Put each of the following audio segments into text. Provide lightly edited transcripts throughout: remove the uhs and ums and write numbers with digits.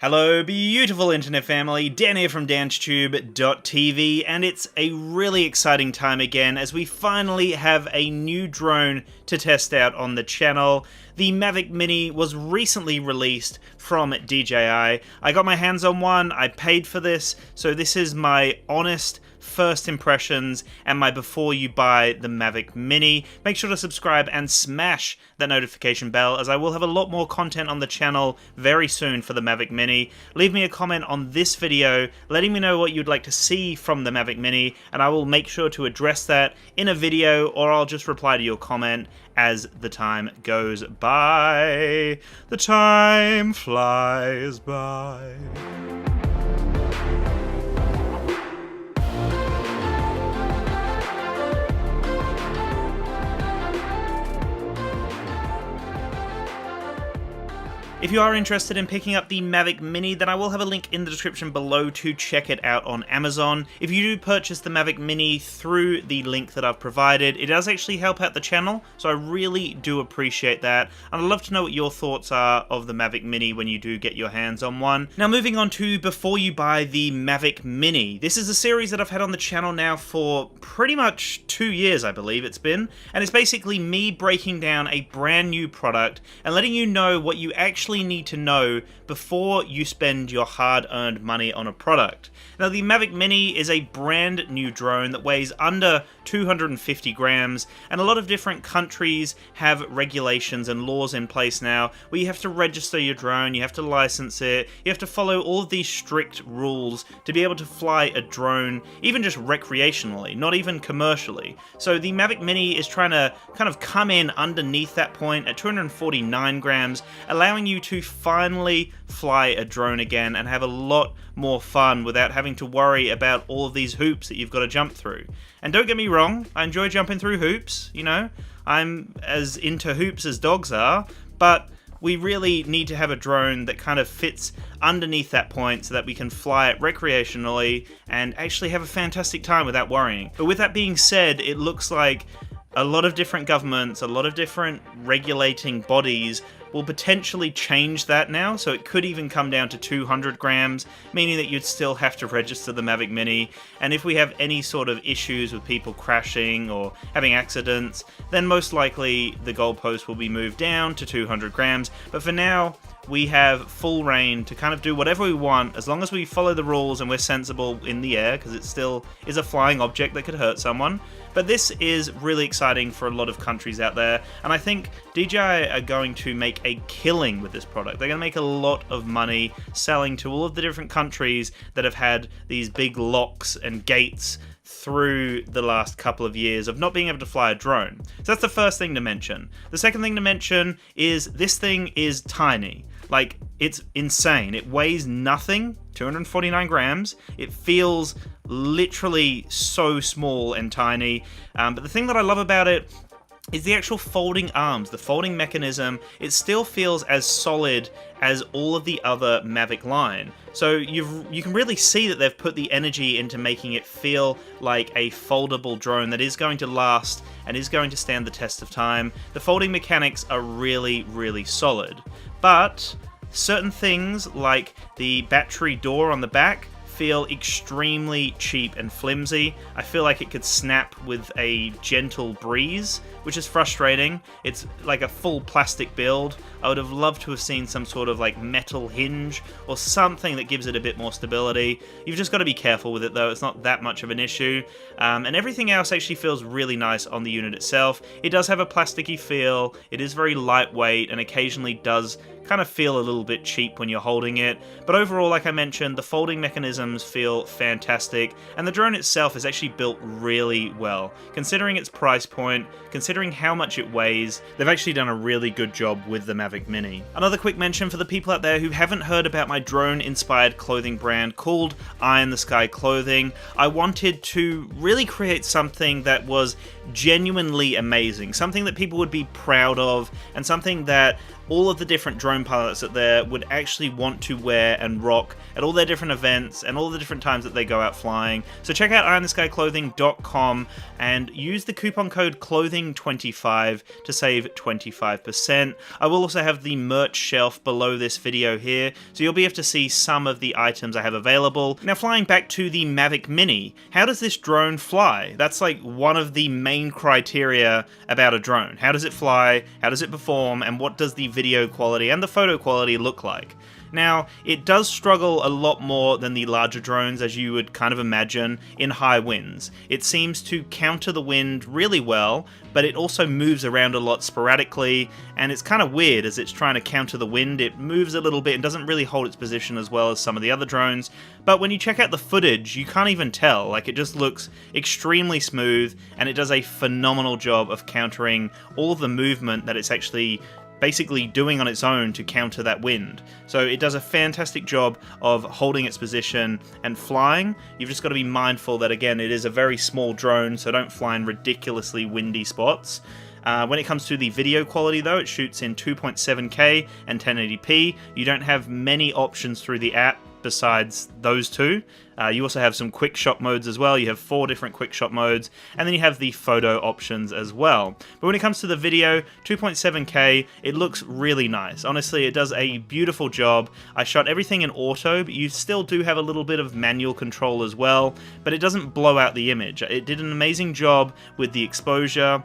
Hello beautiful internet family, Dan here from DanceTube.tv, and it's a really exciting time again as we finally have a new drone to test out on the channel. The Mavic Mini was recently released from DJI. I got my hands on one, I paid for this, so this is my honest first impressions and my before you buy the Mavic Mini. Make sure to subscribe and smash that notification bell, as I will have a lot more content on the channel very soon for the Mavic Mini. Leave me a comment on this video letting me know what you'd like to see from the Mavic Mini, and I will make sure to address that in a video, or I'll just reply to your comment as the time goes by. The time flies by. If you are interested in picking up the Mavic Mini, then I will have a link in the description below to check it out on Amazon. If you do purchase the Mavic Mini through the link that I've provided, it does actually help out the channel, so I really do appreciate that. And I'd love to know what your thoughts are of the Mavic Mini when you do get your hands on one. Now moving on to before you buy the Mavic Mini. This is a series that I've had on the channel now for pretty much 2 years, I believe it's been. And it's basically me breaking down a brand new product and letting you know what you actually need to know before you spend your hard-earned money on a product. Now, the Mavic Mini is a brand new drone that weighs under 250 grams, and a lot of different countries have regulations and laws in place now where you have to register your drone, you have to license it, you have to follow all of these strict rules to be able to fly a drone, even just recreationally, not even commercially. So the Mavic Mini is trying to kind of come in underneath that point at 249 grams, allowing you to finally fly a drone again and have a lot more fun without having to worry about all of these hoops that you've got to jump through. And don't get me wrong, I enjoy jumping through hoops, you know, I'm as into hoops as dogs are, but we really need to have a drone that kind of fits underneath that point so that we can fly it recreationally and actually have a fantastic time without worrying. But with that being said, it looks like a lot of different governments, a lot of different regulating bodies will potentially change that now, so it could even come down to 200 grams, meaning that you'd still have to register the Mavic Mini, and if we have any sort of issues with people crashing or having accidents, then most likely the goalpost will be moved down to 200 grams, but for now, we have full reign to kind of do whatever we want, as long as we follow the rules and we're sensible in the air, because it still is a flying object that could hurt someone. But this is really exciting for a lot of countries out there, and I think DJI are going to make a killing with this product. They're going to make a lot of money selling to all of the different countries that have had these big locks and gates through the last couple of years of not being able to fly a drone. So that's the first thing to mention. The second thing to mention is this thing is tiny. Like, it's insane. It weighs nothing, 249 grams. It feels literally so small and tiny. But the thing that I love about it is the actual folding arms, the folding mechanism. It still feels as solid as all of the other Mavic line. So you can really see that they've put the energy into making it feel like a foldable drone that is going to last and is going to stand the test of time. The folding mechanics are really, really solid. But certain things like the battery door on the back feel extremely cheap and flimsy. I feel like it could snap with a gentle breeze, which is frustrating. It's like a full plastic build. I would have loved to have seen some sort of like metal hinge or something that gives it a bit more stability. You've just got to be careful with it though, it's not that much of an issue. And everything else actually feels really nice on the unit itself. It does have a plasticky feel, it is very lightweight, and occasionally does kind of feel a little bit cheap when you're holding it, but overall, like I mentioned, the folding mechanisms feel fantastic, and the drone itself is actually built really well. Considering its price point, considering how much it weighs, they've actually done a really good job with the Mavic Mini. Another quick mention for the people out there who haven't heard about my drone-inspired clothing brand called Eye in the Sky Clothing. I wanted to really create something that was genuinely amazing, something that people would be proud of, and something that all of the different drone pilots that there would actually want to wear and rock at all their different events and all the different times that they go out flying. So check out EyeInTheSkyClothing.com and use the coupon code CLOTHING25 to save 25%. I will also have the merch shelf below this video here, so you'll be able to see some of the items I have available. Now, flying back to the Mavic Mini, how does this drone fly? That's like one of the main criteria about a drone. How does it fly? How does it perform? And what does the video quality and the photo quality look like? Now, it does struggle a lot more than the larger drones, as you would kind of imagine, in high winds. It seems to counter the wind really well, but it also moves around a lot sporadically, and it's kind of weird as it's trying to counter the wind. It moves a little bit and doesn't really hold its position as well as some of the other drones, but when you check out the footage, you can't even tell. Like, it just looks extremely smooth, and it does a phenomenal job of countering all of the movement that it's actually basically doing on its own to counter that wind. So it does a fantastic job of holding its position and flying. You've just got to be mindful that, again, it is a very small drone, so don't fly in ridiculously windy spots. When it comes to the video quality, though, it shoots in 2.7K and 1080p. You don't have many options through the app besides those two. You also have some quick shot modes as well. You have 4 different quick shot modes, and then you have the photo options as well. But when it comes to the video, 2.7K, it looks really nice. Honestly, it does a beautiful job. I shot everything in auto, but you still do have a little bit of manual control as well, but it doesn't blow out the image. It did an amazing job with the exposure.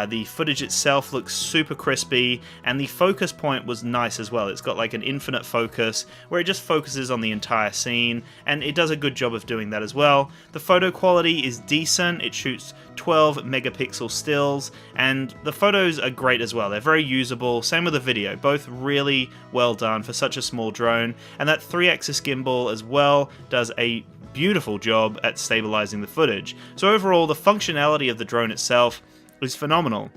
The footage itself looks super crispy, and the focus point was nice as well. It's got like an infinite focus where it just focuses on the entire scene, and it does a good job of doing that as well. The photo quality is decent. It shoots 12 megapixel stills, and the photos are great as well. They're very usable. Same with the video. Both really well done for such a small drone, and that 3-axis gimbal as well does a beautiful job at stabilizing the footage. So overall, the functionality of the drone itself is phenomenal.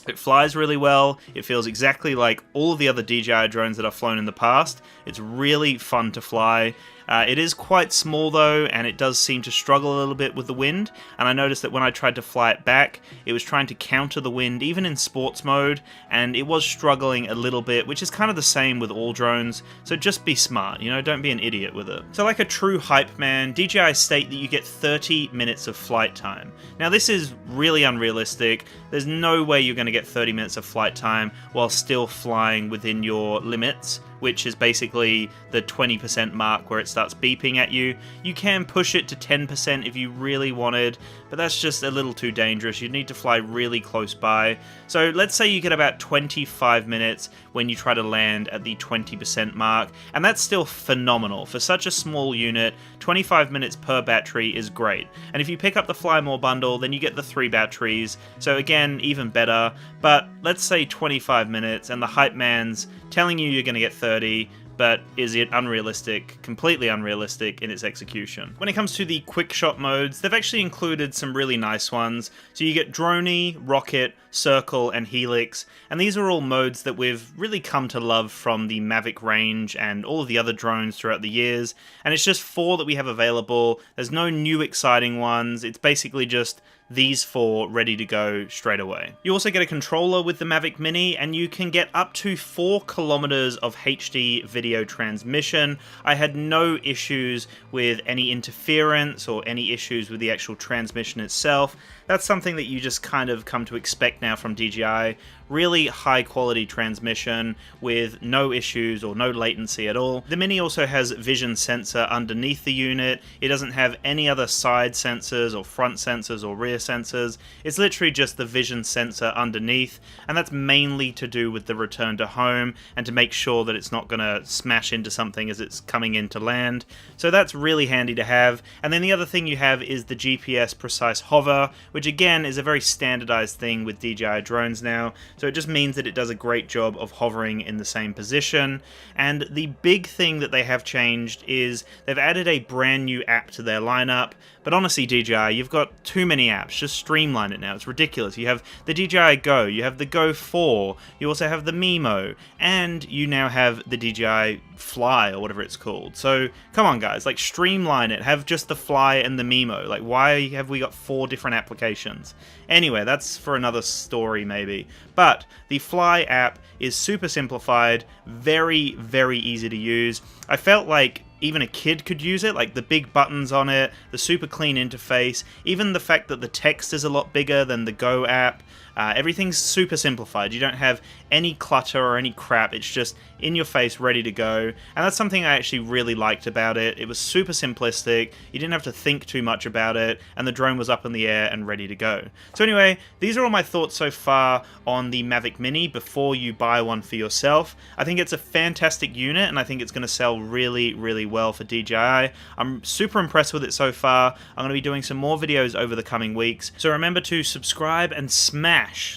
It flies really well. It feels exactly like all of the other DJI drones that I've flown in the past. It's really fun to fly. It is quite small though, and it does seem to struggle a little bit with the wind, and I noticed that when I tried to fly it back, it was trying to counter the wind even in sports mode, and it was struggling a little bit, which is kind of the same with all drones, so just be smart, you know, don't be an idiot with it. So like a true hype man, DJI state that you get 30 minutes of flight time. Now this is really unrealistic. There's no way you're going to get 30 minutes of flight time while still flying within your limits, which is basically the 20% mark where it starts beeping at you. You can push it to 10% if you really wanted, but that's just a little too dangerous. You'd need to fly really close by. So let's say you get about 25 minutes when you try to land at the 20% mark, and that's still phenomenal. For such a small unit, 25 minutes per battery is great. And if you pick up the Fly More bundle, then you get the 3 batteries, so again, even better. But let's say 25 minutes, and the hype man's telling you you're going to get 30, but is it unrealistic, completely unrealistic in its execution. When it comes to the quick shot modes, they've actually included some really nice ones. So you get Droney, Rocket, Circle, and Helix, and these are all modes that we've really come to love from the Mavic range and all of the other drones throughout the years, and it's just 4 that we have available. There's no new exciting ones. It's basically just these 4 ready to go straight away. You also get a controller with the Mavic Mini, and you can get up to 4 kilometers of HD video transmission. I had no issues with any interference or any issues with the actual transmission itself. That's something that you just kind of come to expect now from DJI. Really high quality transmission with no issues or no latency at all. The Mini also has vision sensor underneath the unit. It doesn't have any other side sensors or front sensors or rear sensors. It's literally just the vision sensor underneath, and that's mainly to do with the return to home and to make sure that it's not going to smash into something as it's coming in to land. So that's really handy to have. And then the other thing you have is the GPS precise hover, which again is a very standardized thing with DJI drones now. So it just means that it does a great job of hovering in the same position. And the big thing that they have changed is they've added a brand new app to their lineup. But honestly, DJI, you've got too many apps. Just streamline it now. It's ridiculous. You have the DJI Go, you have the Go 4, you also have the Mimo, and you now have the DJI Fly or whatever it's called. So come on guys, like streamline it, have just the Fly and the Mimo. Like why have we got 4 different applications? Anyway, that's for another story maybe. But the Fly app is super simplified, very, very easy to use. I felt like even a kid could use it, like the big buttons on it, the super clean interface, even the fact that the text is a lot bigger than the Go app. Everything's super simplified. You don't have any clutter or any crap. It's just in your face, ready to go. And that's something I actually really liked about it. It was super simplistic. You didn't have to think too much about it, and the drone was up in the air and ready to go. So anyway, these are all my thoughts so far on the Mavic Mini before you buy one for yourself. I think it's a fantastic unit, and I think it's going to sell really, really well for DJI. I'm super impressed with it so far. I'm going to be doing some more videos over the coming weeks. So remember to subscribe and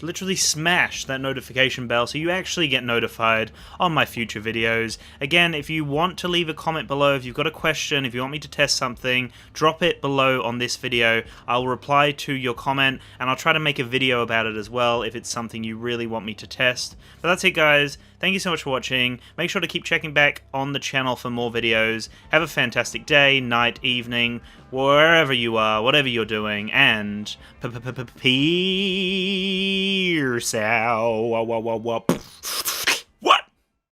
literally smash that notification bell so you actually get notified on my future videos. Again, if you want to leave a comment below, if you've got a question, if you want me to test something, drop it below on this video. I'll reply to your comment, and I'll try to make a video about it as well if it's something you really want me to test. But that's it guys. Thank you so much for watching. Make sure to keep checking back on the channel for more videos. Have a fantastic day, night, evening, wherever you are, whatever you're doing, and peace out.